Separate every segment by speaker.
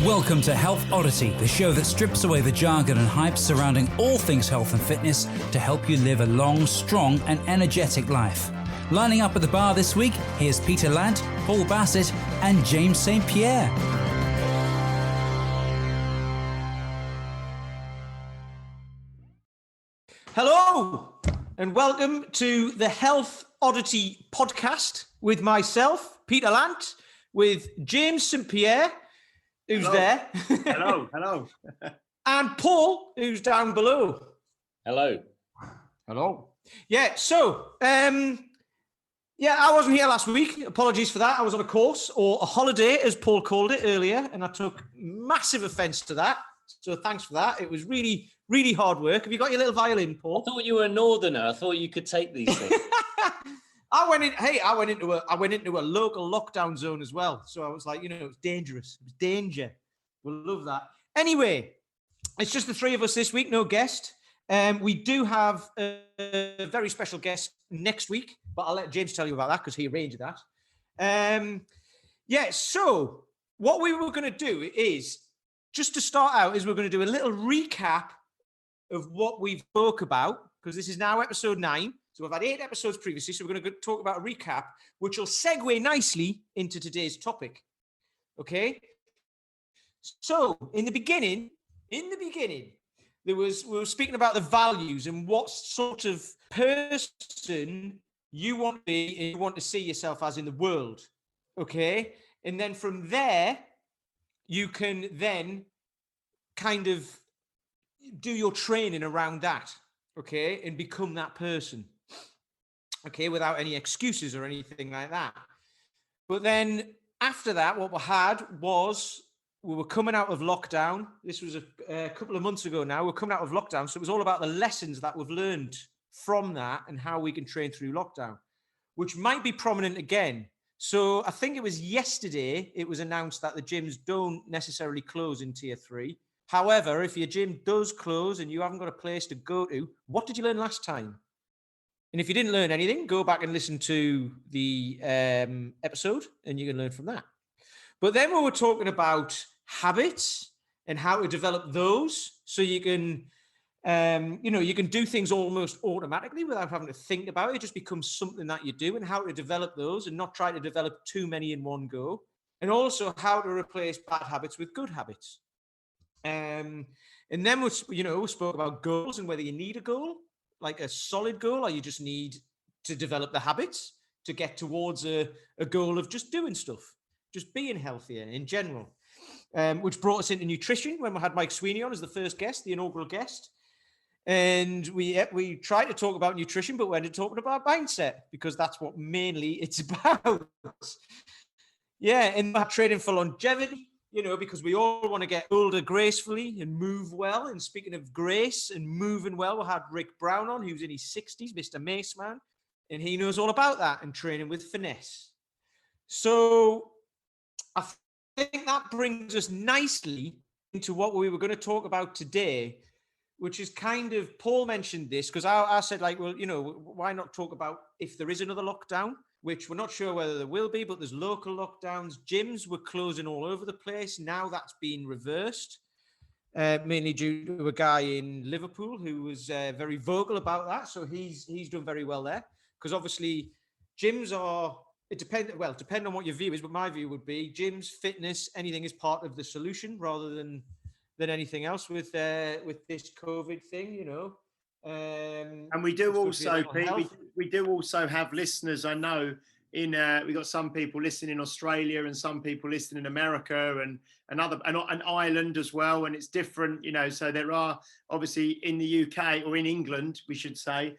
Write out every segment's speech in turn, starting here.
Speaker 1: Welcome to Health Oddity, the show that strips away the jargon and hype surrounding all things health and fitness to help you live a long, strong and energetic life. Lining up at the bar this week, here's Peter Lant, Paul Bassett and James St. Pierre.
Speaker 2: Hello and welcome to the Health Oddity podcast with myself, Peter Lant, with James St. Pierre, who's
Speaker 3: hello.
Speaker 2: There.
Speaker 3: Hello.
Speaker 2: And Paul, who's down below.
Speaker 4: Hello.
Speaker 2: Yeah, so, I wasn't here last week. Apologies for that. I was on a course or a holiday, as Paul called it earlier, and I took massive offence to that. So thanks for that. It was really, really hard work. Have you got your little violin, Paul?
Speaker 4: I thought you were a northerner. I thought you could take these things.
Speaker 2: I went into a local lockdown zone as well. So I was like, it was dangerous. It was danger. We'll love that. Anyway, it's just the three of us this week, no guest. We do have a very special guest next week, but I'll let James tell you about that because he arranged that. So what we were going to do is, just to start out, we're going to do a little recap of what we've spoke about, because this is now episode 9. So we've had 8 episodes previously, so we're going to talk about a recap, which will segue nicely into today's topic. Okay? So in the beginning, we were speaking about the values and what sort of person you want to be and you want to see yourself as in the world. Okay? And then from there, you can then kind of do your training around that, okay, and become that person, okay, without any excuses or anything like that. But then after that, what we had was we were coming out of lockdown. This was a couple of months ago now. We're coming out of lockdown, so it was all about the lessons that we've learned from that and how we can train through lockdown, which might be prominent again. So I think it was yesterday, it was announced that the gyms don't necessarily close in Tier 3. However, if your gym does close and you haven't got a place to go to, what did you learn last time? And if you didn't learn anything, go back and listen to the episode and you can learn from that. But then we were talking about habits and how to develop those so you can, you can do things almost automatically without having to think about it. It just becomes something that you do, and how to develop those and not try to develop too many in one go. And also how to replace bad habits with good habits. And then we spoke about goals and whether you need a goal, like a solid goal, or you just need to develop the habits to get towards a goal of just doing stuff, just being healthier in general, which brought us into nutrition when we had Mike Sweeney on as the first guest, the inaugural guest. And we tried to talk about nutrition, but we ended up talking about mindset because that's what mainly it's about. Yeah, and we're training for longevity, because we all want to get older gracefully and move well. And speaking of grace and moving well, we had Rick Brown on, who's in his 60s, Mr. Mace Man, and he knows all about that and training with finesse. So I think that brings us nicely into what we were going to talk about today, which is kind of, Paul mentioned this, because I said, why not talk about if there is another lockdown, which we're not sure whether there will be, but there's local lockdowns. Gyms were closing all over the place. Now that's been reversed, mainly due to a guy in Liverpool who was very vocal about that. So he's done very well there, because obviously gyms are, depending on what your view is, but my view would be gyms, fitness, anything is part of the solution rather than anything else with this COVID thing,
Speaker 3: And we do also, Pete, we do also have listeners. I know we got some people listening in Australia and some people listening in America and Ireland as well. And it's different, so there are obviously in the UK or in England, we should say,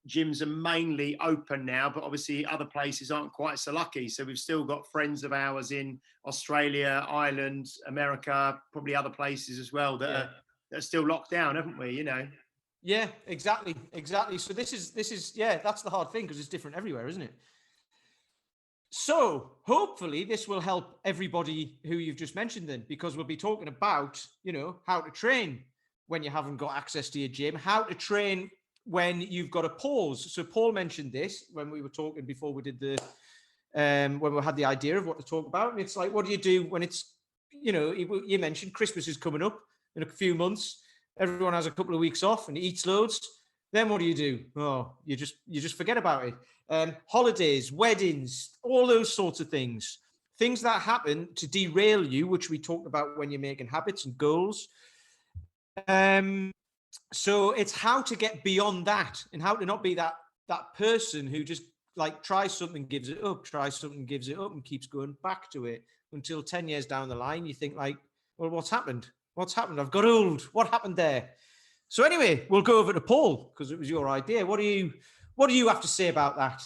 Speaker 3: gyms are mainly open now, but obviously other places aren't quite so lucky. So we've still got friends of ours in Australia, Ireland, America, probably other places as well that are still locked down, haven't we?
Speaker 2: Yeah, exactly. So this is that's the hard thing, because it's different everywhere, isn't it? So hopefully this will help everybody who you've just mentioned then, because we'll be talking about, how to train when you haven't got access to your gym, how to train when you've got a pause. So Paul mentioned this when we were talking before we did when we had the idea of what to talk about. And it's like, what do you do when it's you mentioned Christmas is coming up in a few months. Everyone has a couple of weeks off and eats loads. Then what do? Oh, you just forget about it. Holidays, weddings, all those sorts of things that happen to derail you, which we talked about when you're making habits and goals. So it's how to get beyond that and how to not be that person who just like tries something, gives it up, and keeps going back to it until 10 years down the line, you think like, well, what's happened? I've got old. What happened there? So anyway, we'll go over to Paul because it was your idea. What do you have to say about that?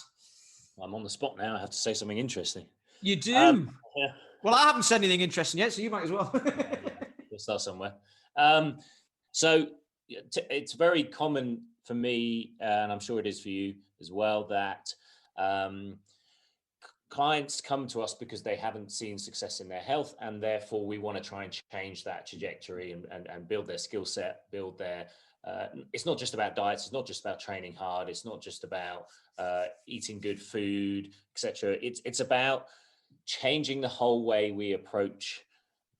Speaker 4: I'm on the spot now. I have to say something interesting.
Speaker 2: You do?
Speaker 4: Yeah.
Speaker 2: Well, I haven't said anything interesting yet, so you might as well.
Speaker 4: We'll start somewhere. So it's very common for me, and I'm sure it is for you as well, that clients come to us because they haven't seen success in their health, and therefore we want to try and change that trajectory and build their skill set, build their it's not just about diets, it's not just about training hard, it's not just about eating good food, etc. It's about changing the whole way we approach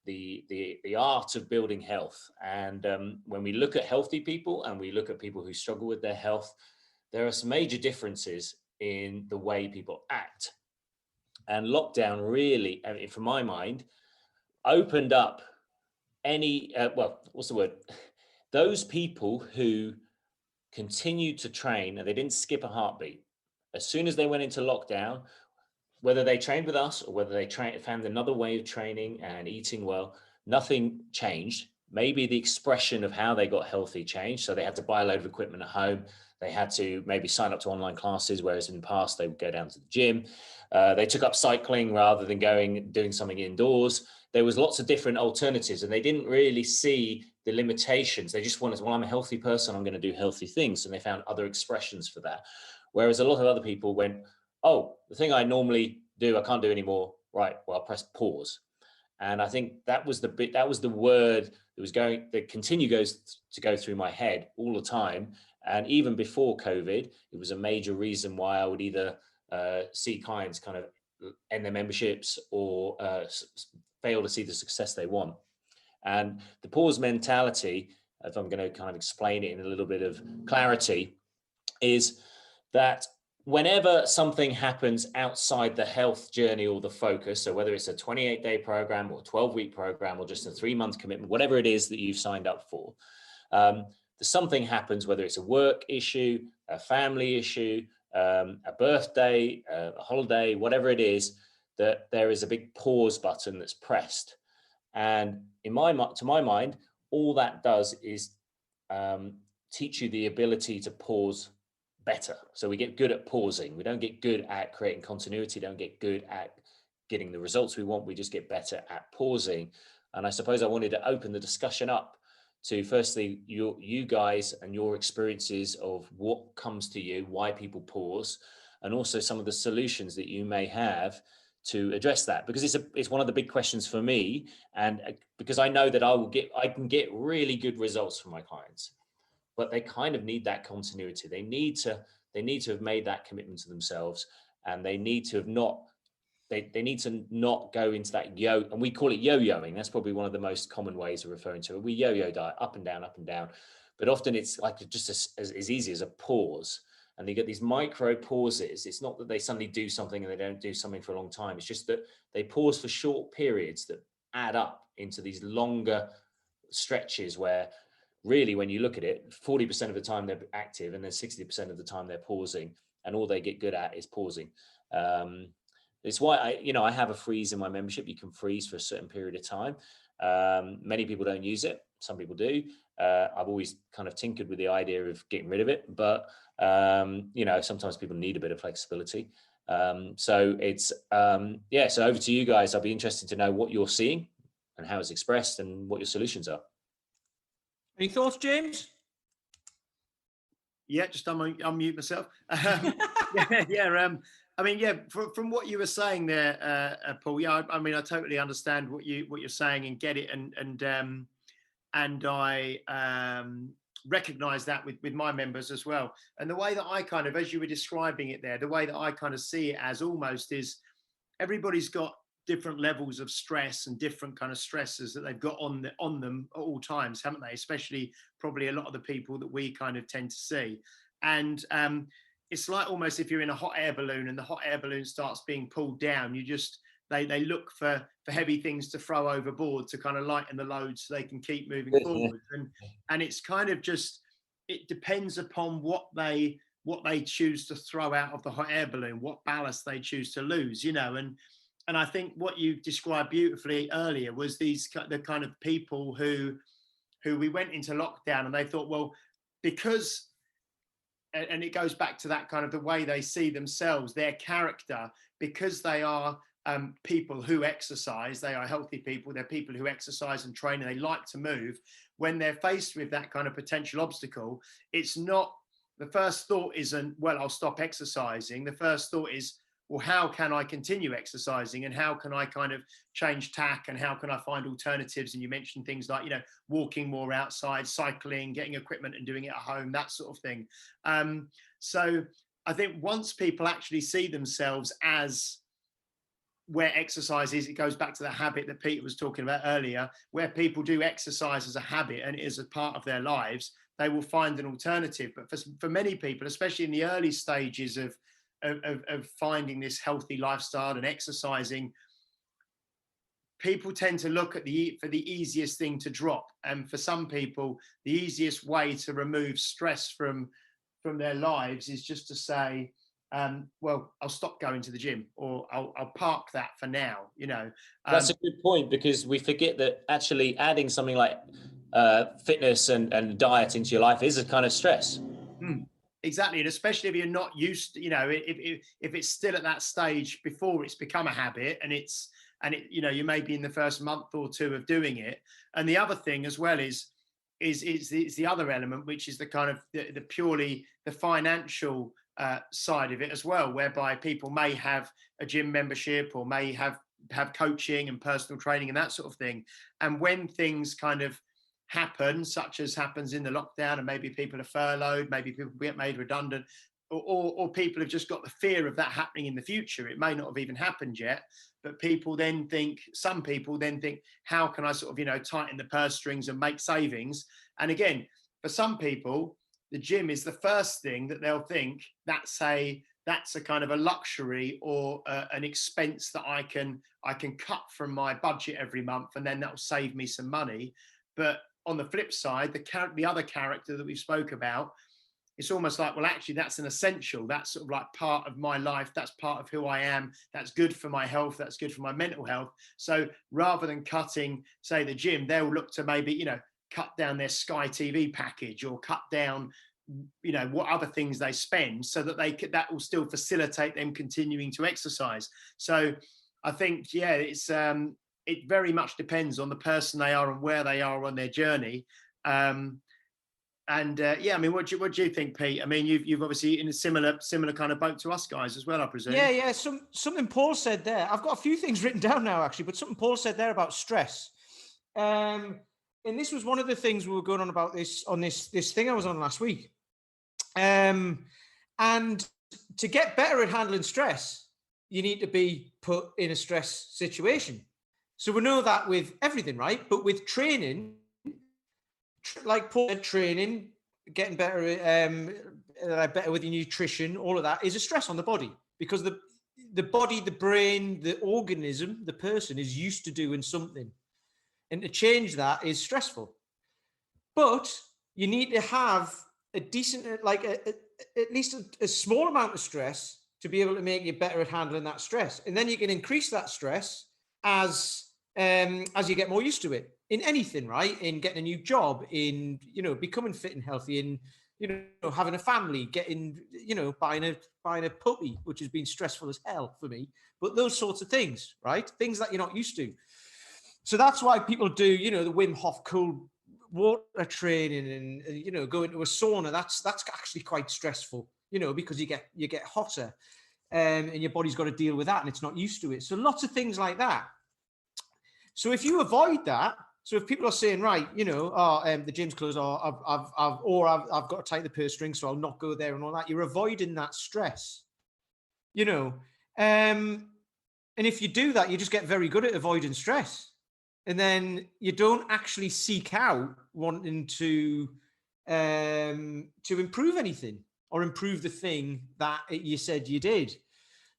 Speaker 4: the art of building health. And when we look at healthy people and we look at people who struggle with their health, there are some major differences in the way people act. And lockdown really, from my mind, opened up those people who continued to train and they didn't skip a heartbeat. As soon as they went into lockdown, whether they trained with us or whether they found another way of training and eating well, nothing changed. Maybe the expression of how they got healthy changed. So they had to buy a load of equipment at home. They had to maybe sign up to online classes, whereas in the past they would go down to the gym. They took up cycling rather than doing something indoors. There was lots of different alternatives and they didn't really see the limitations. They just wanted, well, I'm a healthy person, I'm going to do healthy things. And they found other expressions for that. Whereas a lot of other people went, oh, the thing I normally do, I can't do anymore. Right, well, I'll press pause. And I think that was the word that goes to go through my head all the time. And even before COVID, it was a major reason why I would either see clients kind of end their memberships or fail to see the success they want. And the pause mentality, if I'm going to kind of explain it in a little bit of clarity, is that whenever something happens outside the health journey or the focus, so whether it's a 28-day program or 12-week program or just a 3-month commitment, whatever it is that you've signed up for, something happens, whether it's a work issue, a family issue, a birthday, a holiday, whatever it is, that there is a big pause button that's pressed. And to my mind, all that does is teach you the ability to pause better. So we get good at pausing. We don't get good at creating continuity, don't get good at getting the results we want. We just get better at pausing. And I suppose I wanted to open the discussion up to firstly, you guys and your experiences of what comes to you, why people pause, and also some of the solutions that you may have to address that, because it's one of the big questions for me, and because I know that I can get really good results from my clients, but they kind of need that continuity. They need to have made that commitment to themselves, and they need to have not go into that and we call it yo-yoing. That's probably one of the most common ways of referring to it. We yo-yo diet, up and down, but often it's like just as easy as a pause. And they get these micro pauses. It's not that they suddenly do something and they don't do something for a long time. It's just that they pause for short periods that add up into these longer stretches where really, when you look at it, 40% of the time they're active and then 60% of the time they're pausing, and all they get good at is pausing. It's why I have a freeze in my membership. You can freeze for a certain period of time. Many people don't use it. Some people do. I've always kind of tinkered with the idea of getting rid of it, but sometimes people need a bit of flexibility. So it's so over to you guys. I'll be interested to know what you're seeing and how it's expressed and what your solutions are.
Speaker 2: Any thoughts, James?
Speaker 3: Yeah, just unmute myself. From what you were saying there, Paul. Yeah, I totally understand what you're saying and get it, and I recognize that with my members as well. And the way that I kind of, as you were describing it there, the way that I kind of see it as almost is everybody's got different levels of stress and different kind of stresses that they've got on them at all times, haven't they? Especially probably a lot of the people that we kind of tend to see. And it's like almost if you're in a hot air balloon and the hot air balloon starts being pulled down, they look for heavy things to throw overboard to kind of lighten the load so they can keep moving forward. And it's kind of just, it depends upon what they choose to throw out of the hot air balloon, what ballast they choose to lose, and I think what you described beautifully earlier was the kind of people who we went into lockdown and they thought, well, because, and it goes back to that kind of the way they see themselves, their character, because they are people who exercise, they are healthy people, they're people who exercise and train and they like to move. When they're faced with that kind of potential obstacle, it's not, the first thought isn't, well, I'll stop exercising. The first thought is, well, how can I continue exercising and how can I kind of change tack and how can I find alternatives? And you mentioned things like, walking more outside, cycling, getting equipment and doing it at home, that sort of thing. So I think once people actually see themselves as where exercise is, it goes back to the habit that Peter was talking about earlier, where people do exercise as a habit and it is a part of their lives, they will find an alternative. But for many people, especially in the early stages of finding this healthy lifestyle and exercising, people tend to look at for the easiest thing to drop. And for some people, the easiest way to remove stress from their lives is just to say, well, I'll stop going to the gym, or I'll park that for now.
Speaker 4: That's a good point, because we forget that actually adding something like fitness and diet into your life is a kind of stress.
Speaker 3: Exactly, and especially if you're not used to, if it's still at that stage before it's become a habit, and you may be in the first month or two of doing it. And the other thing as well is the other element, which is the kind of the purely the financial side of it as well, whereby people may have a gym membership or may have coaching and personal training and that sort of thing. And when things kind of happen, such as happens in the lockdown, and maybe people are furloughed, maybe people get made redundant, or people have just got the fear of that happening in the future. It may not have even happened yet, but some people then think, how can I sort of, tighten the purse strings and make savings? And again, for some people, the gym is the first thing that they'll think that's a kind of a luxury or an expense that I can cut from my budget every month, and then that will save me some money. But on the flip side, the other character that we spoke about, it's almost like, well, actually, that's an essential. That's sort of like part of my life. That's part of who I am. That's good for my health. That's good for my mental health. So rather than cutting, say, the gym, they'll look to maybe, cut down their Sky TV package or cut down, what other things they spend, so that that will still facilitate them continuing to exercise. So I think, it very much depends on the person they are and where they are on their journey. What do you think, Pete? I mean, you've obviously in a similar kind of boat to us guys as well, I presume.
Speaker 2: Yeah. Something Paul said there. I've got a few things written down now, actually, but something Paul said there about stress. And this was one of the things we were going on about this thing I was on last week. And to get better at handling stress, you need to be put in a stress situation. So we know that with everything, right? But with training, like Paul said, training, getting better, better with your nutrition, all of that is a stress on the body, because the body, the brain, the organism, the person is used to doing something. And to change that is stressful. But you need to have a decent, at least a small amount of stress to be able to make you better at handling that stress. And then you can increase that stress as you get more used to it in anything, right? In getting a new job, in, becoming fit and healthy, in, having a family, getting, buying a puppy, which has been stressful as hell for me, but those sorts of things, right? Things that you're not used to. So that's why people do, the Wim Hof cold water training and, go into a sauna. That's actually quite stressful, because you get hotter and your body's got to deal with that and it's not used to it. So lots of things like that. So if you avoid that, so if people are saying, right, the gym's closed, or I've got to tighten the purse string, so I'll not go there and all that, you're avoiding that stress. And if you do that, you just get very good at avoiding stress. And then you don't actually seek out wanting to improve anything or improve the thing that you said you did.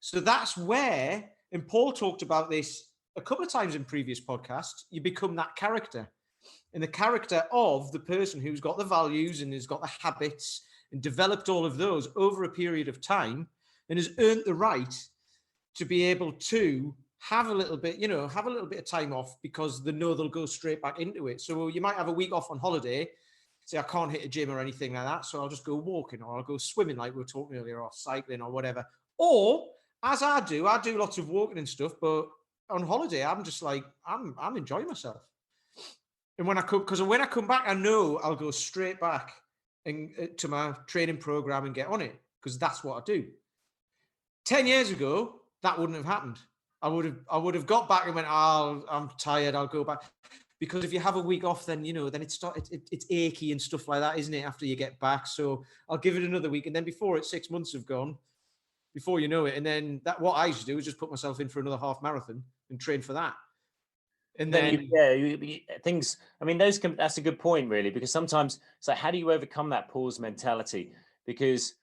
Speaker 2: So that's where, and Paul talked about this a couple of times in previous podcasts, you become that character. And the character of the person who's got the values and has got the habits and developed all of those over a period of time and has earned the right to be able to have a little bit of time off because they know they'll go straight back into it. So you might have a week off on holiday, say I can't hit a gym or anything like that, so I'll just go walking or I'll go swimming like we were talking earlier, or cycling or whatever. Or as I do lots of walking and stuff, but on holiday I'm just like I'm enjoying myself. And when I come back, I know I'll go straight back and to my training program and get on it, because that's what I do. 10 years ago, that wouldn't have happened. I would have got back and went, I'm tired, I'll go back. Because if you have a week off, then, then it's achy and stuff like that, isn't it, after you get back? So I'll give it another week. And then before 6 months have gone, before you know it. And then what I used to do is just put myself in for another half marathon and train for that. And then
Speaker 4: things, I mean, that's a good point, really, because sometimes it's like, how do you overcome that pause mentality? Because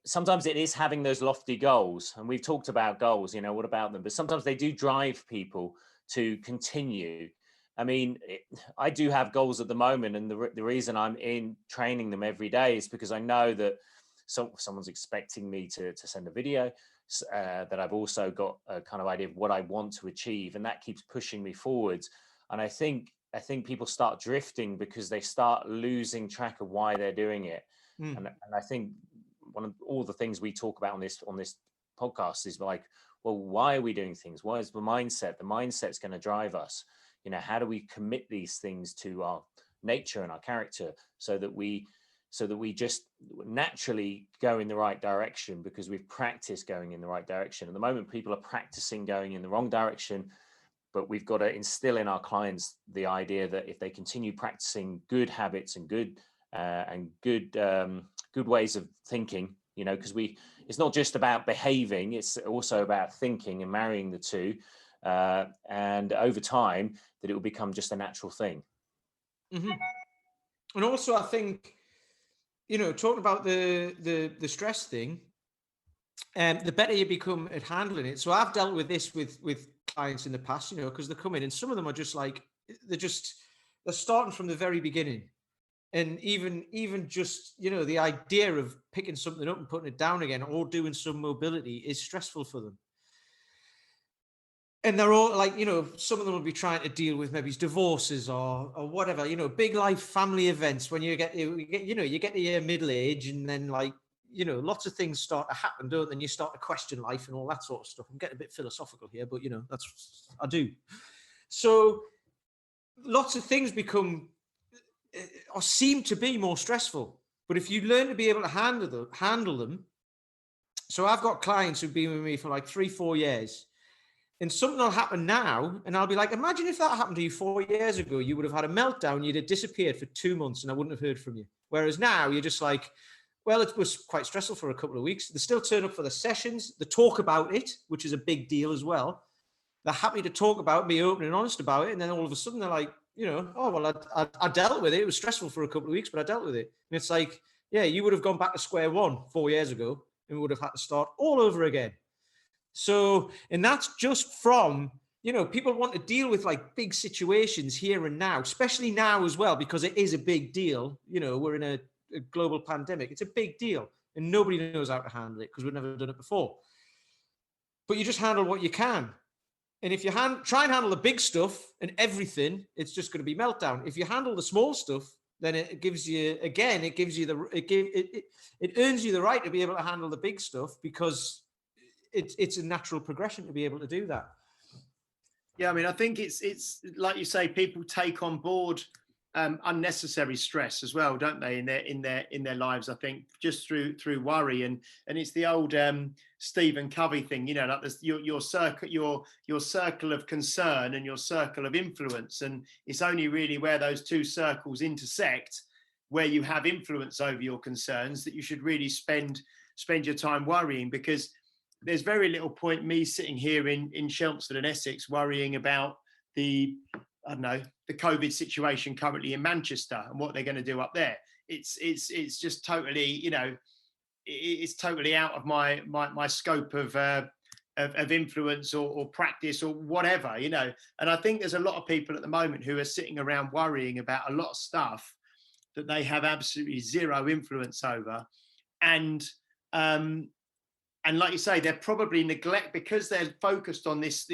Speaker 4: sometimes it is having those lofty goals, and we've talked about goals, what about them? But sometimes they do drive people to continue. I mean, I do have goals at the moment, and the reason I'm in training them every day is because I know that someone's expecting me to send a video, that I've also got a kind of idea of what I want to achieve, and that keeps pushing me forwards. And I think people start drifting because they start losing track of why they're doing it. And I think one of all the things we talk about on this podcast is like, well, why are we doing things? Why is the mindset? The mindset's going to drive us. How do we commit these things to our nature and our character so that we just naturally go in the right direction because we've practiced going in the right direction. At the moment, people are practicing going in the wrong direction, but we've got to instill in our clients the idea that if they continue practicing good habits and good ways of thinking, because it's not just about behaving, it's also about thinking and marrying the two. And over time, that it will become just a natural thing.
Speaker 2: Mm-hmm. And also, I think, talking about the stress thing, the better you become at handling it. So I've dealt with this with clients in the past, because they come in and some of them are just like, they're starting from the very beginning. And even just, the idea of picking something up and putting it down again or doing some mobility is stressful for them. And they're all like, some of them will be trying to deal with maybe divorces or whatever, big life family events when you get to your middle age, and then lots of things start to happen, don't they? And you start to question life and all that sort of stuff. I'm getting a bit philosophical here, but that's I do. So lots of things become or seem to be more stressful. But if you learn to be able to handle them. So I've got clients who've been with me for like 3-4 years. And something will happen now, and I'll be like, imagine if that happened to you 4 years ago, you would have had a meltdown, you'd have disappeared for 2 months, and I wouldn't have heard from you. Whereas now, you're just like, well, it was quite stressful for a couple of weeks. They still turn up for the sessions, they talk about it, which is a big deal as well. They're happy to talk about it, be open and honest about it, and then all of a sudden they're like, oh, well, I dealt with it. It was stressful for a couple of weeks, but I dealt with it. And it's like, yeah, you would have gone back to square one 4 years ago, and we would have had to start all over again. So, and that's just from, people want to deal with like big situations here and now, especially now as well, because it is a big deal. We're in a global pandemic. It's a big deal and nobody knows how to handle it because we've never done it before. But you just handle what you can. And if you try and handle the big stuff and everything, it's just going to be meltdown. If you handle the small stuff, then it earns you the right to be able to handle the big stuff, because it's a natural progression to be able to do that.
Speaker 3: Yeah, I mean, I think it's like you say, people take on board unnecessary stress as well, don't they? In their lives, I think, just through worry, and it's the old Stephen Covey thing, like this, your circle of concern and your circle of influence, and it's only really where those two circles intersect, where you have influence over your concerns, that you should really spend your time worrying, because there's very little point me sitting here in Chelmsford and Essex worrying about the COVID situation currently in Manchester and what they're going to do up there. It's just totally, it's totally out of my scope of influence or practice or whatever, And I think there's a lot of people at the moment who are sitting around worrying about a lot of stuff that they have absolutely zero influence over. And like you say, they're probably because they're focused on this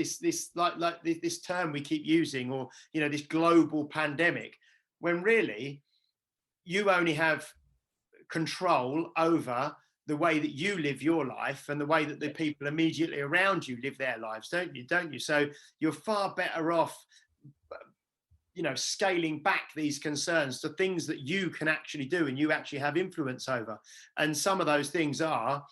Speaker 3: term we keep using, or this global pandemic, when really you only have control over the way that you live your life and the way that the people immediately around you live their lives, don't you? So you're far better off, scaling back these concerns to things that you can actually do and you actually have influence over. And some of those things are,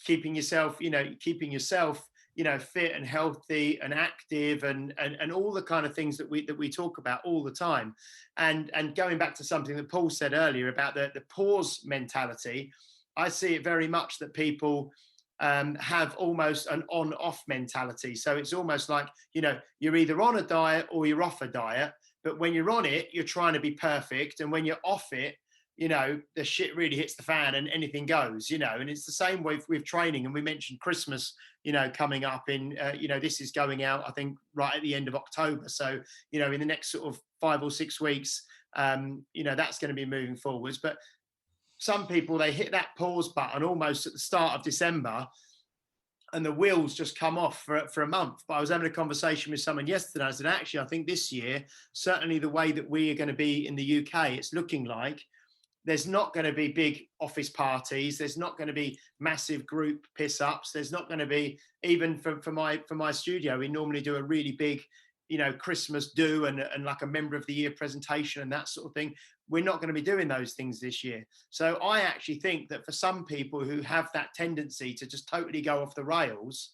Speaker 3: keeping yourself fit and healthy and active and all the kind of things that we talk about all the time. And going back to something that Paul said earlier about the pause mentality, I see it very much that people have almost an on-off mentality. So it's almost like, you're either on a diet or you're off a diet, but when you're on it, you're trying to be perfect. And when you're off it, the shit really hits the fan and anything goes, and it's the same with training. And we mentioned Christmas, coming up in, this is going out, I think, right at the end of October. So, in the next sort of 5 or 6 weeks, that's going to be moving forwards. But some people, they hit that pause button almost at the start of December and the wheels just come off for a month. But I was having a conversation with someone yesterday. I said, actually, I think this year, certainly the way that we are going to be in the UK, it's looking like there's not going to be big office parties. There's not going to be massive group piss ups. There's not going to be, even for my studio, we normally do a really big, Christmas do and like a member of the year presentation and that sort of thing. We're not going to be doing those things this year. So I actually think that for some people who have that tendency to just totally go off the rails,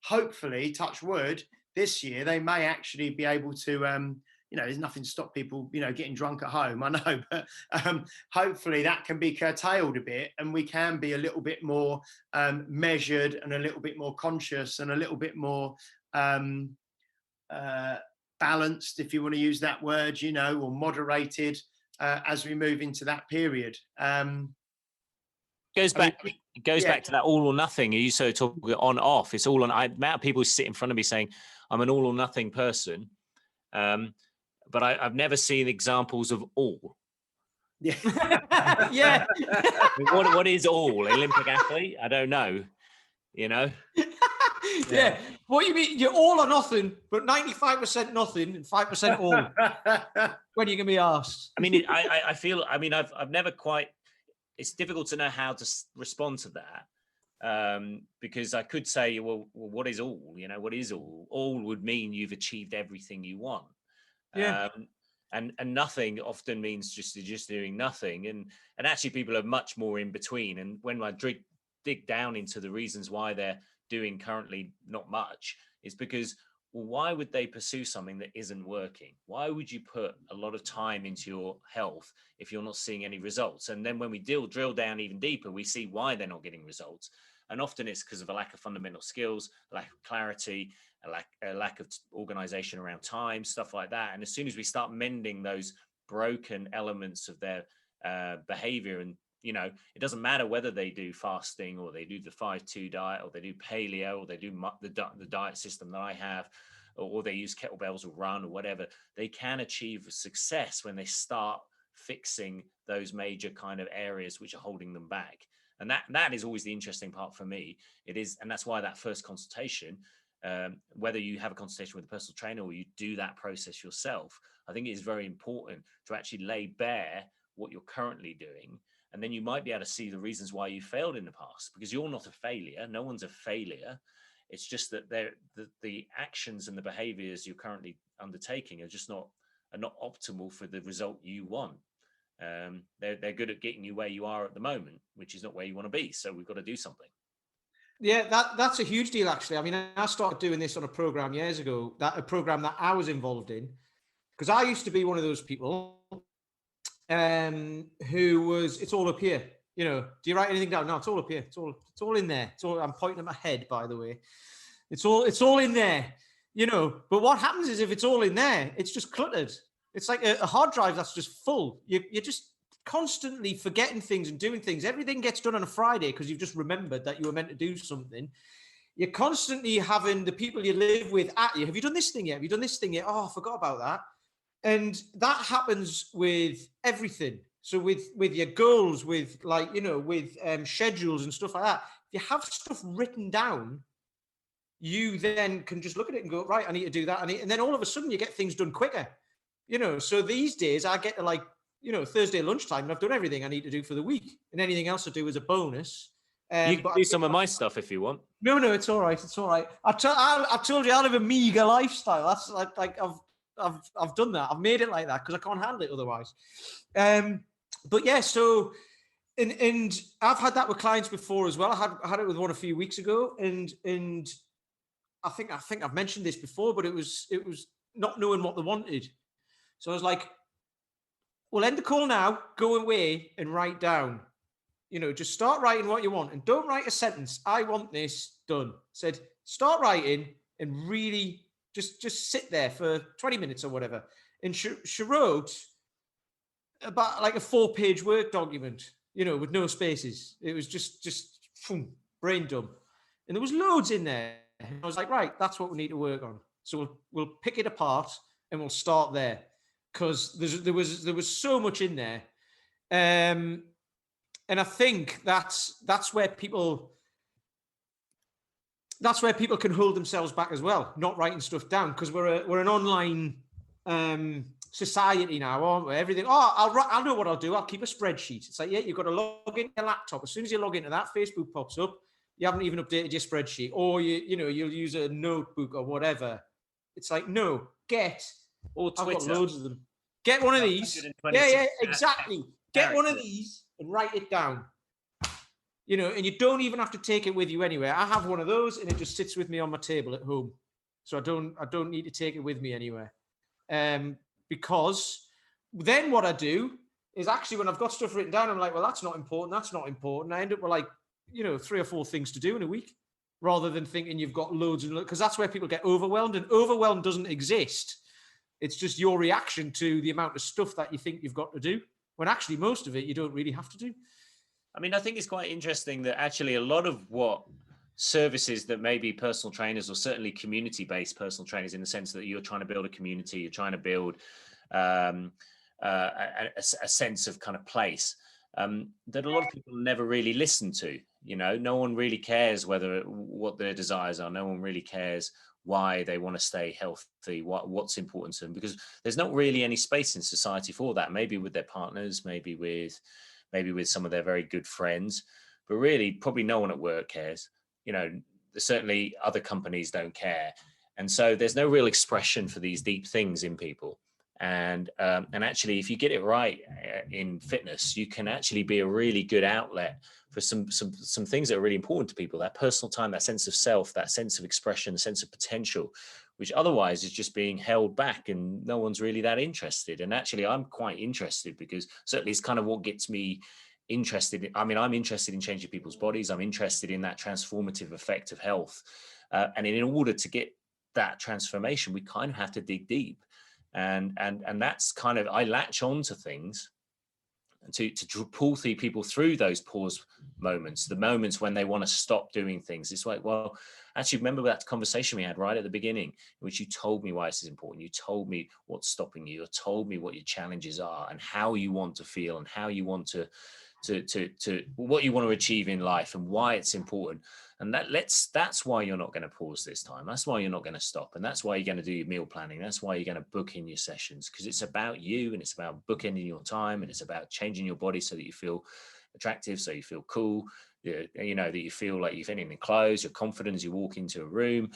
Speaker 3: hopefully, touch wood, this year they may actually be able to, there's nothing to stop people, getting drunk at home, I know, but hopefully that can be curtailed a bit and we can be a little bit more measured and a little bit more conscious and a little bit more balanced, if you want to use that word, or moderated as we move into that period.
Speaker 4: Goes back to that all or nothing. You so talk on off. It's all on. The amount of people sit in front of me saying, I'm an all or nothing person. But I've never seen examples of all.
Speaker 2: Yeah. Yeah.
Speaker 4: What is all? Olympic athlete? I don't know.
Speaker 2: Yeah. What you mean? You're all or nothing, but 95% nothing and 5% all. When are you going to be asked?
Speaker 4: I mean, I feel. I mean, I've never quite. It's difficult to know how to respond to that. Because I could say, well, what is all? What is all? All would mean you've achieved everything you want.
Speaker 2: Yeah.
Speaker 4: And nothing often means just doing nothing. And actually people are much more in between. And when I dig down into the reasons why they're doing currently not much, is because, well, why would they pursue something that isn't working? Why would you put a lot of time into your health if you're not seeing any results? And then when we drill down even deeper, we see why they're not getting results. And often it's because of a lack of fundamental skills, lack of clarity, a lack of organization around time, stuff like that. And as soon as we start mending those broken elements of their behavior, and it doesn't matter whether they do fasting or they do the 5-2 diet or they do paleo or they do the diet system that I have, or they use kettlebells or run or whatever, they can achieve success when they start fixing those major kind of areas which are holding them back. And that is always the interesting part for me. It is, and that's why that first consultation, whether you have a consultation with a personal trainer or you do that process yourself, I think it is very important to actually lay bare what you're currently doing. And then you might be able to see the reasons why you failed in the past, because you're not a failure. No one's a failure. It's just that the actions and the behaviors you're currently undertaking are just not optimal for the result you want. They're good at getting you where you are at the moment, which is not where you want to be. So we've got to do something.
Speaker 2: Yeah, that's a huge deal, actually. I mean, I started doing this on a program years ago, a program that I was involved in, because I used to be one of those people who was, it's all up here. You know, do you write anything down? No, it's all up here. It's all in there. I'm pointing at my head, by the way. It's all in there, you know. But what happens is if it's all in there, it's just cluttered. It's like a hard drive that's just full. You're just constantly forgetting things and doing things. Everything gets done on a Friday because you've just remembered that you were meant to do something. You're constantly having the people you live with at you. Have you done this thing yet? Have you done this thing yet? Oh, I forgot about that. And that happens with everything. So with your goals, with like, you know, with schedules and stuff like that, if you have stuff written down, you then can just look at it and go, right, I need to do that. And then all of a sudden you get things done quicker, you know. So these days I get to like, you know, Thursday lunchtime and I've done everything I need to do for the week, and anything else I do is a bonus.
Speaker 4: You can do some of my stuff if you want.
Speaker 2: No, it's all right. It's all right. I told you I live a meager lifestyle. That's like I've done that. I've made it like that because I can't handle it otherwise. But yeah, so and I've had that with clients before as well. I had it with one a few weeks ago, and I think I've mentioned this before, but it was not knowing what they wanted. So I was like, we'll end the call now, go away and write down. You know, just start writing what you want and don't write a sentence. I want this done. Said, start writing and really just sit there for 20 minutes or whatever. And she wrote about like a 4-page Word document, you know, with no spaces. It was just boom, brain dump. And there was loads in there. And I was like, right, that's what we need to work on. So we'll pick it apart and we'll start there. Because there was so much in there. And I think that's where people can hold themselves back as well, not writing stuff down, because we're an online society now, aren't we? Everything. Oh, I'll know what I'll do. I'll keep a spreadsheet. It's like, yeah, you've got to log into your laptop. As soon as you log into that, Facebook pops up. You haven't even updated your spreadsheet, or you'll use a notebook or whatever. It's like, no,
Speaker 4: or Twitter.
Speaker 2: I've got loads of them. Get one of these. Yeah, exactly. Get one of these and write it down. You know, and you don't even have to take it with you anywhere. I have one of those, and it just sits with me on my table at home, so I don't need to take it with me anywhere. Because then what I do is actually when I've got stuff written down, I'm like, well, that's not important. That's not important. I end up with like, you know, 3 or 4 things to do in a week, rather than thinking you've got loads and loads, because that's where people get overwhelmed, and overwhelm doesn't exist. It's just your reaction to the amount of stuff that you think you've got to do, when actually most of it you don't really have to do.
Speaker 4: I mean, I think it's quite interesting that actually a lot of what services that maybe personal trainers, or certainly community-based personal trainers, in the sense that you're trying to build a community, you're trying to build a sense of kind of place, that a lot of people never really listen to. You know, no one really cares what their desires are. No one really cares why they want to stay healthy, what's important to them, because there's not really any space in society for that. Maybe with their partners, maybe with some of their very good friends, but really probably no one at work cares. You know, certainly other companies don't care. And so there's no real expression for these deep things in people. And actually, if you get it right in fitness, you can actually be a really good outlet for some things that are really important to people. That personal time, that sense of self, that sense of expression, the sense of potential, which otherwise is just being held back and no one's really that interested. And actually, I'm quite interested, because certainly it's kind of what gets me interested. I mean, I'm interested in changing people's bodies. I'm interested in that transformative effect of health. And in order to get that transformation, we kind of have to dig deep. And that's kind of, I latch on to things to pull people through those pause moments, the moments when they want to stop doing things. It's like, well, actually, remember that conversation we had right at the beginning, in which you told me why this is important. You told me what's stopping you. You told me what your challenges are and how you want to feel and how you want to what you want to achieve in life and why it's important. And that's why you're not going to pause this time. That's why you're not going to stop. And that's why you're going to do your meal planning. That's why you're going to book in your sessions, because it's about you, and it's about bookending your time, and it's about changing your body so that you feel attractive, so you feel cool, you know, that you feel like you're fitting in clothes, you're confident as you walk into a room,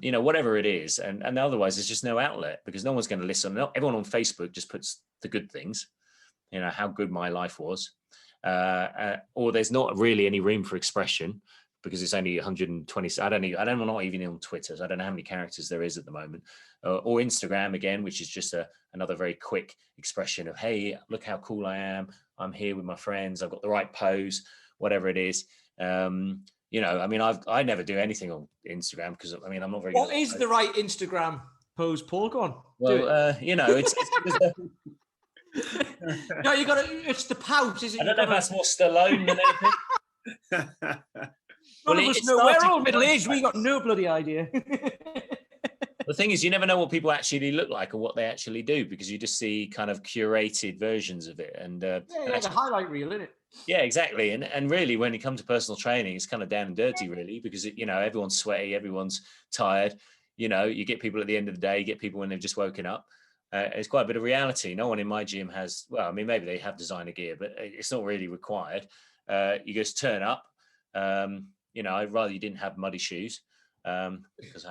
Speaker 4: you know, whatever it is. And otherwise there's just no outlet, because no one's going to listen. Everyone on Facebook just puts the good things, you know, how good my life was. Or there's not really any room for expression, because it's only 120. I don't know, not even on Twitter. So I don't know how many characters there is at the moment, or Instagram again, which is just another very quick expression of, hey, look how cool I am. I'm here with my friends. I've got the right pose, whatever it is. You know, I mean, I never do anything on Instagram because I mean, I'm not very.
Speaker 2: What is the right Instagram pose, Paul? Go on.
Speaker 4: Well, you know, it's
Speaker 2: no, you got to. It's the pout, is it?
Speaker 4: I don't know if that's more Stallone than anything.
Speaker 2: None of us know. We're all middle-aged. We got no bloody idea.
Speaker 4: The thing is, you never know what people actually look like or what they actually do because you just see kind of curated versions of it. And
Speaker 2: yeah, the highlight reel, isn't it?
Speaker 4: Yeah, exactly. And really, when it comes to personal training, it's kind of down and dirty, really, because you know, everyone's sweaty, everyone's tired. You know, you get people at the end of the day, you get people when they've just woken up. It's quite a bit of reality. No one in my gym has, well, I mean, maybe they have designer gear, but it's not really required. You just turn up. You know, I'd rather you didn't have muddy shoes. Because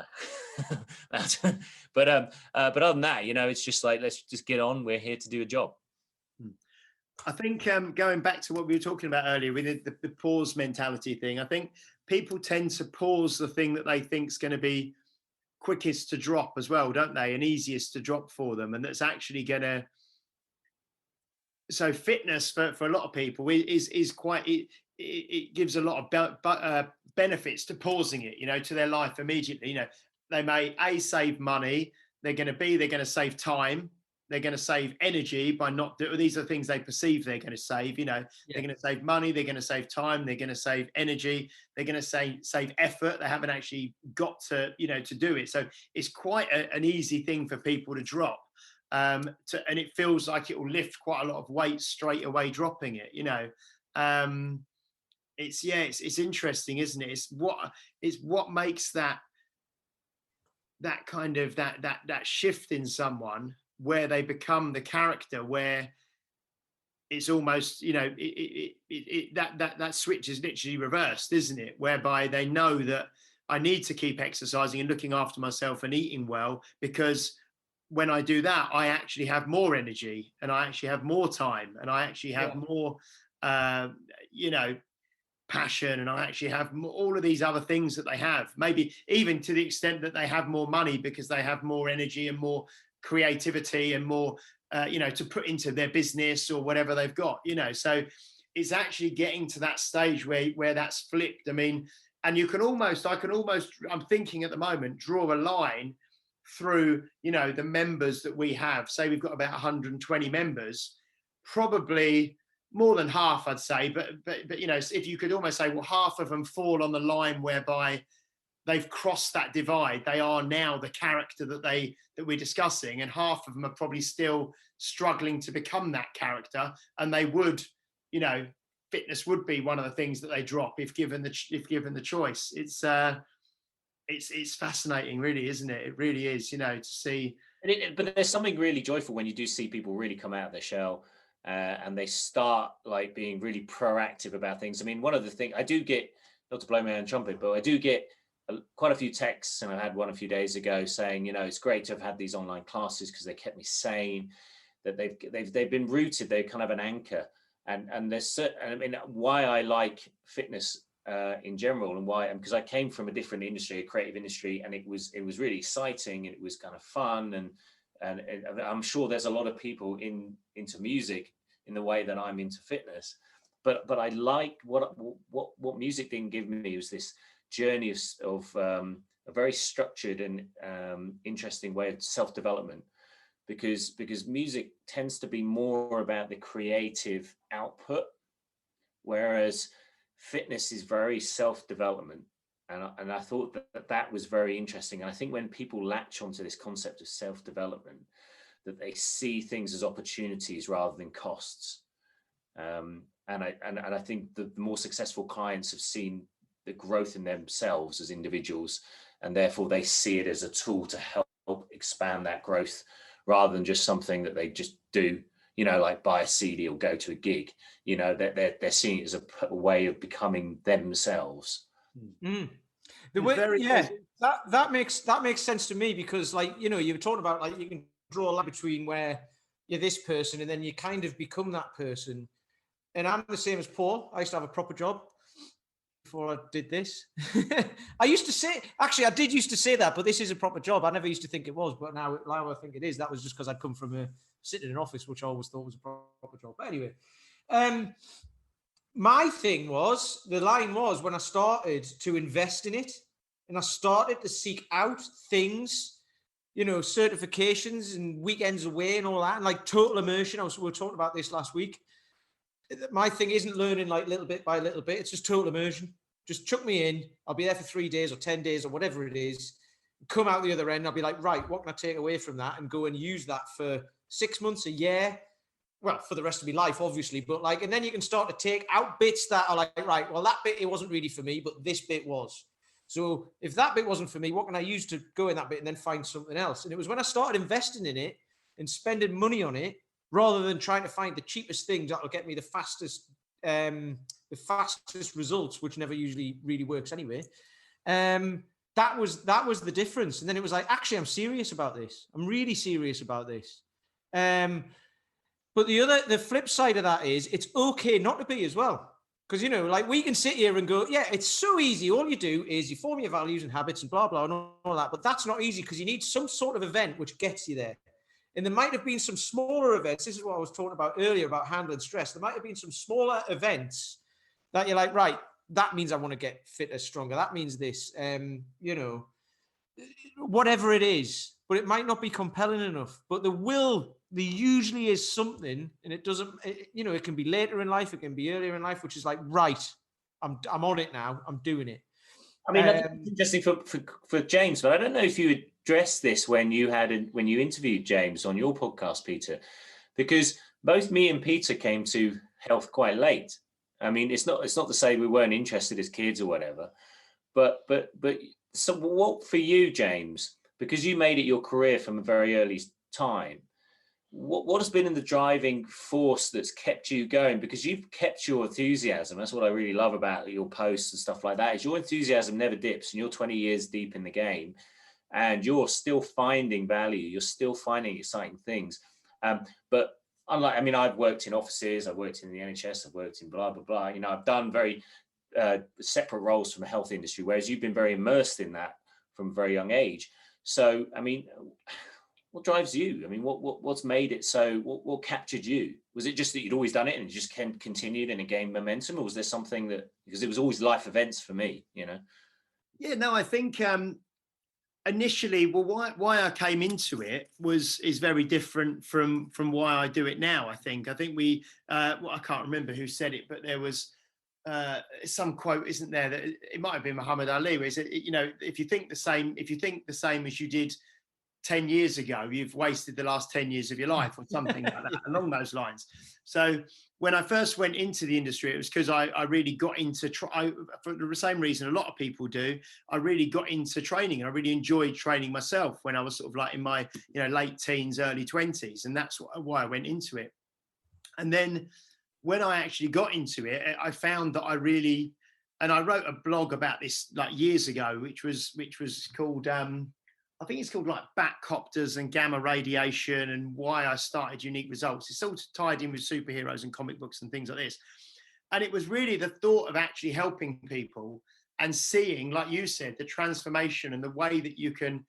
Speaker 4: but other than that, you know, it's just like, let's just get on. We're here to do a job.
Speaker 3: I think going back to what we were talking about earlier with the pause mentality thing, I think people tend to pause the thing that they think is going to be quickest to drop as well, don't they? And easiest to drop for them. And that's actually going to, so fitness for a lot of people is quite, it gives a lot of benefits to pausing it, you know, to their life immediately. You know, they may save money, they're going to save time, they're going to save energy by not doing, these are things they perceive they're going to save, you know, they're going to save money, they're going to save time, they're going to save energy, they're going to save effort. They haven't actually got to, you know, to do it. So it's quite an easy thing for people to drop. And it feels like it will lift quite a lot of weight straight away dropping it, you know. It's interesting, isn't it? It's what makes that kind of that shift in someone where they become the character, where it's almost, you know, that switch is literally reversed, isn't it? Whereby they know that I need to keep exercising and looking after myself and eating well, because when I do that, I actually have more energy and I actually have more time and I actually have more, you know, passion, and I actually have all of these other things that they have, maybe even to the extent that they have more money because they have more energy and more creativity and more, you know, to put into their business or whatever they've got, you know. So it's actually getting to that stage where that's flipped. I mean, and I can almost, I'm thinking at the moment, draw a line through, you know, the members that we have. Say we've got about 120 members, probably more than half, I'd say, but you know, if you could almost say, well, half of them fall on the line whereby they've crossed that divide. They are now the character that we're discussing, and half of them are probably still struggling to become that character. And they would, you know, fitness would be one of the things that they drop if given the choice. It's fascinating, really, isn't it? It really is, you know, to see.
Speaker 4: But there's something really joyful when you do see people really come out of their shell. And they start like being really proactive about things. I mean, one of the things I do get, not to blow my own trumpet, but I do get quite a few texts, and I had one a few days ago saying, you know, it's great to have had these online classes because they kept me sane, that they've been rooted, they're kind of an anchor. And there's certain, I mean, why I like fitness in general, and why, because I came from a different industry, a creative industry, and it was really exciting and it was kind of fun, and I'm sure there's a lot of people into music in the way that I'm into fitness, but I liked what music didn't give me was this journey of a very structured and interesting way of self-development, because music tends to be more about the creative output, whereas fitness is very self-development. And I thought that was very interesting. And I think when people latch onto this concept of self-development, that they see things as opportunities rather than costs. And I think the more successful clients have seen the growth in themselves as individuals, and therefore they see it as a tool to help expand that growth rather than just something that they just do, you know, like buy a CD or go to a gig. You know, they're seeing it as a way of becoming themselves.
Speaker 2: Mm. The way, that makes sense to me, because, like, you know, you were talking about, like, you can draw a line between where you're this person and then you kind of become that person. And I'm the same as Paul. I used to have a proper job before I did this. I used to say, actually, I did used to say that, but this is a proper job. I never used to think it was, but now I think it is. That was just because I'd come from sitting in an office, which I always thought was a proper job. But anyway, my thing was, the line was when I started to invest in it and I started to seek out things, you know, certifications and weekends away and all that, and like total immersion. We were talking about this last week. My thing isn't learning like little bit by little bit. It's just total immersion. Just chuck me in. I'll be there for 3 days or 10 days or whatever it is. Come out the other end. I'll be like, right, what can I take away from that and go and use that for 6 months, a year? Well, for the rest of my life, obviously. But like, and then you can start to take out bits that are like, right, well, that bit, it wasn't really for me, but this bit was. So if that bit wasn't for me, what can I use to go in that bit and then find something else? And it was when I started investing in it and spending money on it, rather than trying to find the cheapest things that will get me the fastest results, which never usually really works anyway. That was the difference. And then it was like, actually, I'm serious about this. I'm really serious about this. But the flip side of that is it's okay not to be as well. Because, you know, like we can sit here and go, yeah, it's so easy. All you do is you form your values and habits and blah, blah, and all that. But that's not easy because you need some sort of event which gets you there. And there might have been some smaller events. This is what I was talking about earlier about handling stress. There might have been some smaller events that you're like, right, that means I want to get fitter, stronger. That means this, you know, whatever it is. But it might not be compelling enough. But there usually is something, and it doesn't, you know, it can be later in life, it can be earlier in life, which is like, right, I'm on it now. I'm doing it.
Speaker 4: I mean, that's interesting for James, but I don't know if you addressed this when you interviewed James on your podcast, Peter, because both me and Peter came to health quite late. I mean, it's not to say we weren't interested as kids or whatever, but so what for you, James, because you made it your career from a very early time, what has been in the driving force that's kept you going? Because you've kept your enthusiasm. That's what I really love about your posts and stuff like that, is your enthusiasm never dips, and you're 20 years deep in the game and you're still finding value. You're still finding exciting things. But unlike, I mean, I've worked in offices, I've worked in the NHS, I've worked in blah, blah, blah. You know, I've done very separate roles from the health industry, whereas you've been very immersed in that from a very young age. So, I mean, what drives you? I mean, what's made it so? What captured you? Was it just that you'd always done it and it just continued and it gained momentum, or was there something that, because it was always life events for me, you know?
Speaker 3: Yeah, no, I think initially, well, why I came into it is very different from why I do it now. I think we, well, I can't remember who said it, but there was some quote, isn't there? That it might have been Muhammad Ali, where he said, you know, if you think the same as you did 10 years ago, you've wasted the last 10 years of your life, or something like that, along those lines. So when I first went into the industry, it was because I really got into, for the same reason a lot of people do, I really got into training, and I really enjoyed training myself when I was sort of like in my, you know, late teens, early 20s. And that's why I went into it. And then when I actually got into it, I found that I really, and I wrote a blog about this like years ago, which was called, I think it's called like Batcopters and Gamma Radiation and Why I Started Unique Results. It's all tied in with superheroes and comic books and things like this. And it was really the thought of actually helping people and seeing, like you said, the transformation and the way that you can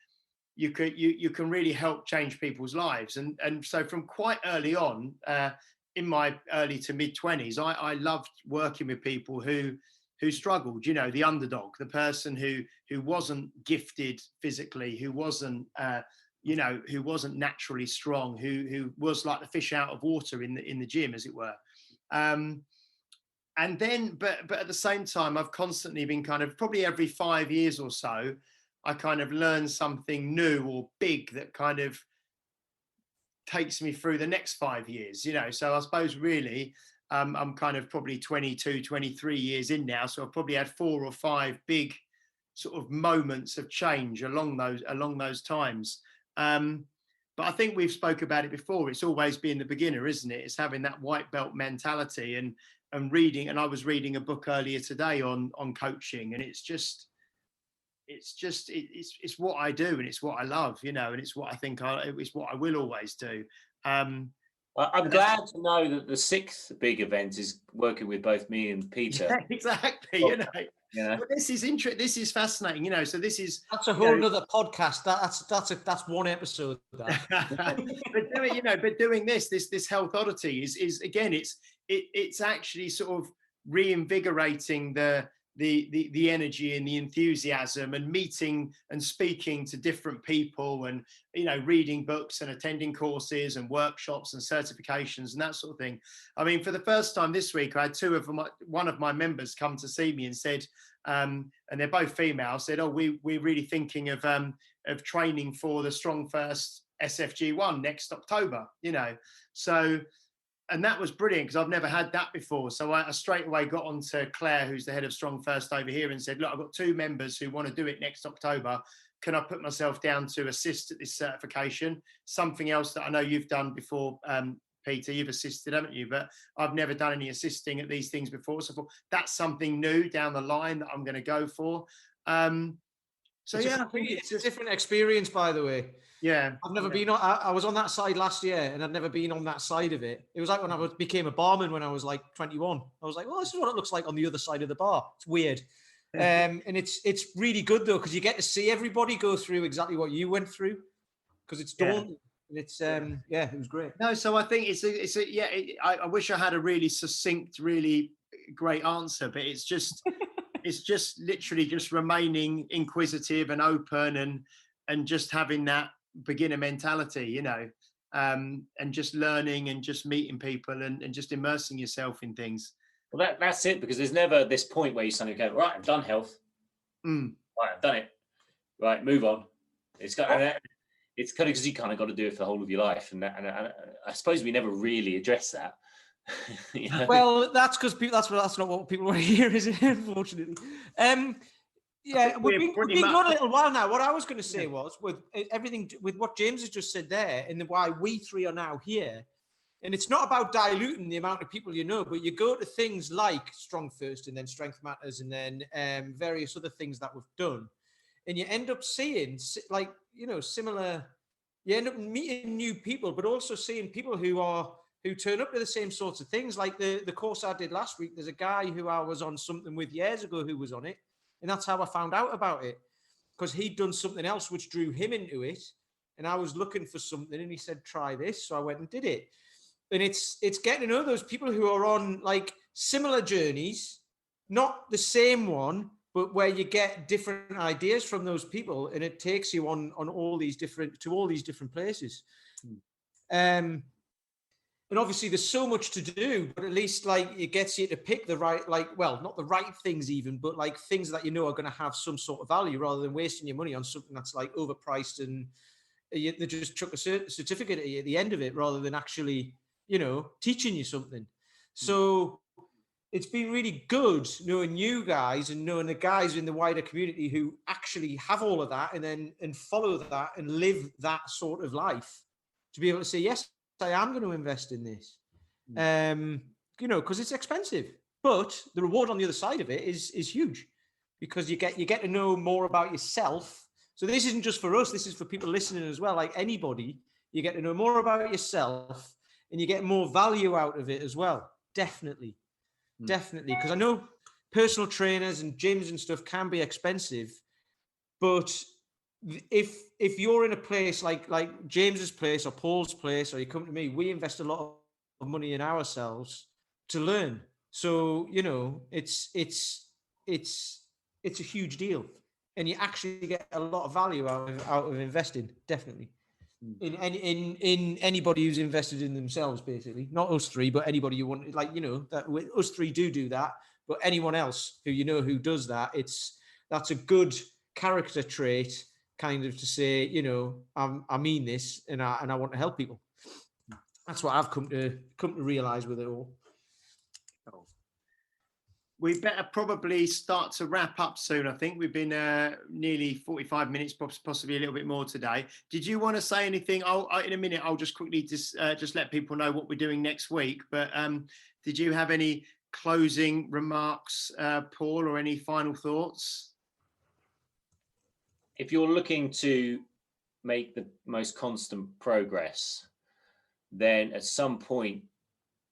Speaker 3: really help change people's lives. And so from quite early on, in my early to mid 20s, I loved working with people who struggled, you know, the underdog, the person who wasn't gifted physically, who wasn't, you know, who wasn't naturally strong, who was like the fish out of water in the gym, as it were. And then, but at the same time, I've constantly been kind of, probably every 5 years or so, I kind of learn something new or big that kind of takes me through the next 5 years, you know. So I suppose really, I'm kind of probably 22, 23 years in now. So I've probably had 4 or 5 big sort of moments of change along those times. But I think we've spoke about it before. It's always being the beginner, isn't it? It's having that white belt mentality and reading. And I was reading a book earlier today on coaching, and it's what I do, and it's what I love, you know, and it's what I think it's what I will always do.
Speaker 4: Well, I'm glad to know that the 6th big event is working with both me and Peter.
Speaker 3: Yeah, exactly. But this is interesting. This is fascinating. So that's
Speaker 2: a whole nother podcast. That's one episode.
Speaker 3: but doing this health oddity is again, it's actually sort of reinvigorating the energy and the enthusiasm, and meeting and speaking to different people, and reading books and attending courses and workshops and certifications and that sort of thing. I mean, for the first time this week, I had one of my members come to see me and said, and they're both female, said, "Oh, we're really thinking of training for the Strong First SFG1 next October." So. And that was brilliant, because I've never had that before. So I straight away got on to Claire, who's the head of Strong First over here, and said, "Look, I've got 2 members who want to do it next October. Can I put myself down to assist at this certification?" Something else that I know you've done before, Peter, you've assisted, haven't you? But I've never done any assisting at these things before. So that's something new down the line that I'm going to go for.
Speaker 2: It's a different experience, by the way.
Speaker 3: Yeah,
Speaker 2: I've never been on. I was on that side last year, and I'd never been on that side of it. It was like when I became a barman when I was like 21. I was like, "Well, this is what it looks like on the other side of the bar." It's weird, and it's really good though, because you get to see everybody go through exactly what you went through, because it's daunting. It's it was great.
Speaker 3: No, so I think I wish I had a really succinct, really great answer, but it's just it's just literally just remaining inquisitive and open, and just having that beginner mentality, and just learning and just meeting people and just immersing yourself in things.
Speaker 4: Well, that's it, because there's never this point where you suddenly go, "Right, I've done health. Right, I've done it. Right, move on." It's kind of because you kind of got to do it for the whole of your life, and I suppose we never really address that.
Speaker 2: Well, that's because that's not what people want to hear, is it? Unfortunately. We've been going a little while now. What I was going to say was, with everything, with what James has just said there, and why we 3 are now here, and it's not about diluting the amount of people but you go to things like Strong First, and then Strength Matters, and then various other things that we've done, and you end up seeing similar. You end up meeting new people, but also seeing people who turn up to the same sorts of things. Like the course I did last week, there's a guy who I was on something with years ago who was on it. And that's how I found out about it, because he'd done something else which drew him into it. And I was looking for something, and he said, "Try this." So I went and did it. And it's getting to know those people who are on like similar journeys, not the same one, but where you get different ideas from those people, and it takes you on all these different places. And obviously there's so much to do, but at least like it gets you to pick the right, not the right things even, but like things that are going to have some sort of value, rather than wasting your money on something that's like overpriced and they just chuck a certificate at you at the end of it, rather than actually, teaching you something. So it's been really good knowing you guys and knowing the guys in the wider community who actually have all of that and follow that and live that sort of life, to be able to say, yes, I am going to invest in this, because it's expensive, but the reward on the other side of it is huge, because you get to know more about yourself. So this isn't just for us, this is for people listening as well. Like anybody, you get to know more about yourself, and you get more value out of it as well. Definitely. Because I know personal trainers and gyms and stuff can be expensive, but if you're in a place like James's place or Paul's place, or you come to me, we invest a lot of money in ourselves to learn. So it's a huge deal, and you actually get a lot of value out of investing. Definitely, in anybody who's invested in themselves, basically. Not us 3, but anybody you want. That us 3 do that, but anyone else who who does that, that's a good character trait. Kind of to say, I mean this, and I want to help people. That's what I've come to realize with it all.
Speaker 3: We better probably start to wrap up soon. I think we've been nearly 45 minutes, possibly a little bit more today. Did you want to say anything? In a minute, I'll just quickly just let people know what we're doing next week. But did you have any closing remarks, Paul, or any final thoughts?
Speaker 4: If you're looking to make the most constant progress, then at some point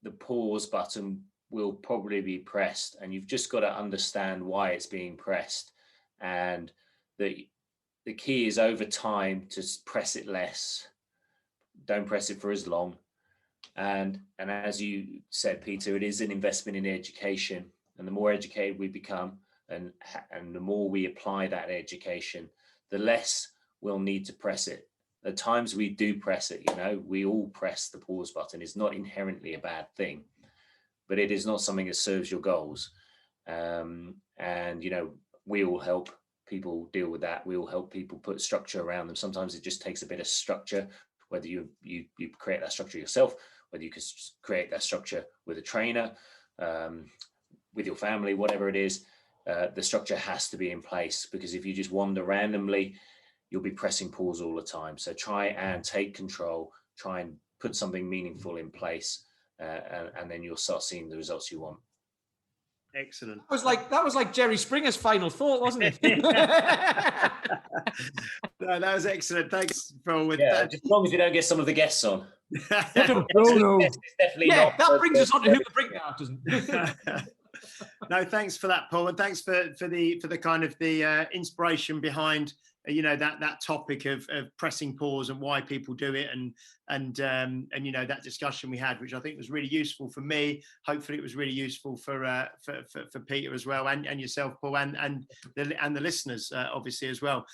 Speaker 4: the pause button will probably be pressed, and you've just got to understand why it's being pressed. And the key is over time to press it less. Don't press it for as long. And as you said, Peter, it is an investment in education. And the more educated we become, and the more we apply that education, the less we'll need to press it. At times we do press it, we all press the pause button. It's not inherently a bad thing, but it is not something that serves your goals. And, we all help people deal with that. We all help people put structure around them. Sometimes it just takes a bit of structure, whether you create that structure yourself, whether you can create that structure with a trainer, with your family, whatever it is, the structure has to be in place, because if you just wander randomly, you'll be pressing pause all the time. So try and take control, try and put something meaningful in place, and then you'll start seeing the results you want.
Speaker 3: Excellent.
Speaker 2: That was like Jerry Springer's final thought, wasn't it?
Speaker 3: No, that was excellent. Thanks, Phil.
Speaker 4: As long as you don't get some of the guests on.
Speaker 2: No.
Speaker 4: Definitely
Speaker 2: not. That brings us on to who the brink now, doesn't it?
Speaker 3: No, thanks for that, Paul, and thanks for the kind of the inspiration behind that topic of pressing pause and why people do it, and that discussion we had, which I think was really useful for me. Hopefully, it was really useful for Peter as well, and yourself, Paul, and the listeners obviously as well.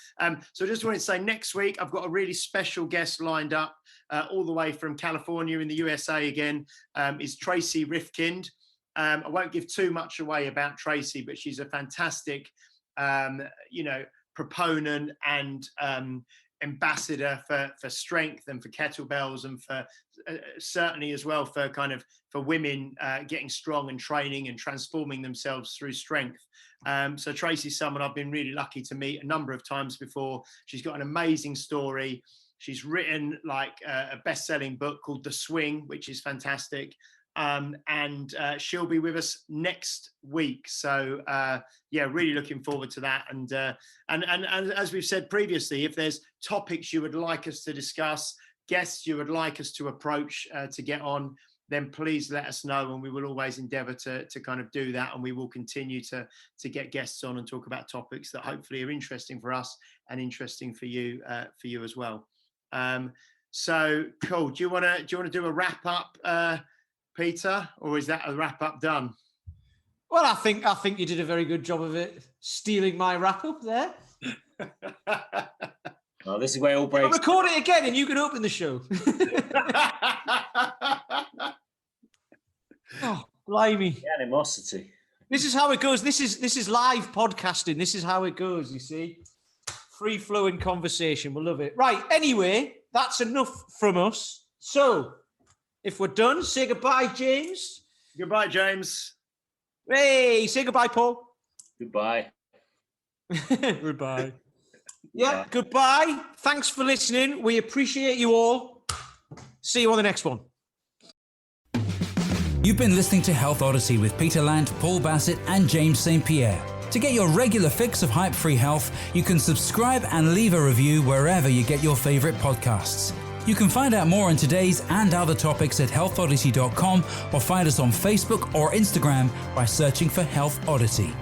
Speaker 3: So I just wanted to say, next week I've got a really special guest lined up, all the way from California in the USA again. Is Tracy Rifkind. I won't give too much away about Tracy, but she's a fantastic, proponent and ambassador for strength and for kettlebells, and for certainly as well for women getting strong and training and transforming themselves through strength. So Tracy's someone I've been really lucky to meet a number of times before. She's got an amazing story. She's written a best-selling book called The Swing, which is fantastic. And she'll be with us next week. So really looking forward to that. And as we've said previously, if there's topics you would like us to discuss, guests you would like us to approach to get on, then please let us know, and we will always endeavour to kind of do that. And we will continue to get guests on and talk about topics that hopefully are interesting for us and interesting for you as well. So cool. Do you want to do a wrap up, Peter, or is that a wrap up done?
Speaker 2: Well, I think you did a very good job of it, stealing my wrap up there.
Speaker 4: Oh, this is where it all breaks.
Speaker 2: I'll record it again, and you can open the show. Oh, blimey!
Speaker 4: The animosity.
Speaker 2: This is how it goes. This is live podcasting. This is how it goes. You see, free flowing conversation. We'll love it. Right. Anyway, that's enough from us. So, if we're done, say goodbye, James.
Speaker 3: Goodbye, James.
Speaker 2: Hey, say goodbye, Paul.
Speaker 4: Goodbye.
Speaker 2: Goodbye. Yeah, goodbye. Thanks for listening. We appreciate you all. See you on the next one.
Speaker 1: You've been listening to Health Odyssey with Peter Lant, Paul Bassett, and James St. Pierre. To get your regular fix of hype-free health, you can subscribe and leave a review wherever you get your favorite podcasts. You can find out more on today's and other topics at healthodyssey.com, or find us on Facebook or Instagram by searching for Health Odyssey.